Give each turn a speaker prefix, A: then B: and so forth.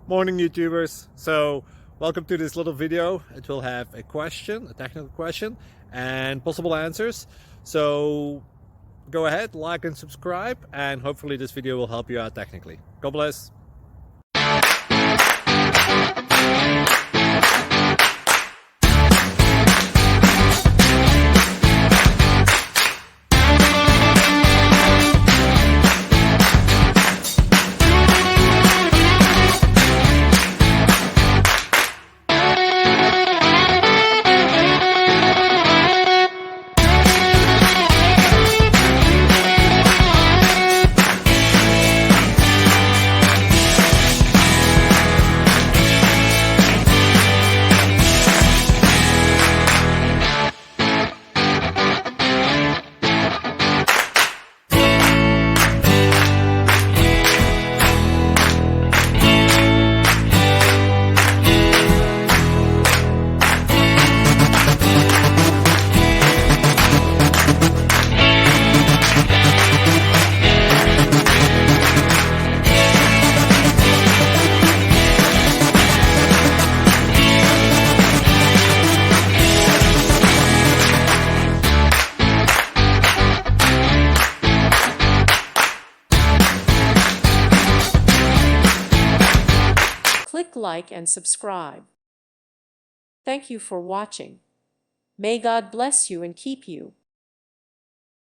A: Morning YouTubers. So welcome to this little video. It will have a question, a technical question, and possible answers. So go ahead, like and subscribe, and hopefully this video will help you out technically. God bless.
B: Click like and subscribe. Thank you for watching. May God bless you and keep you.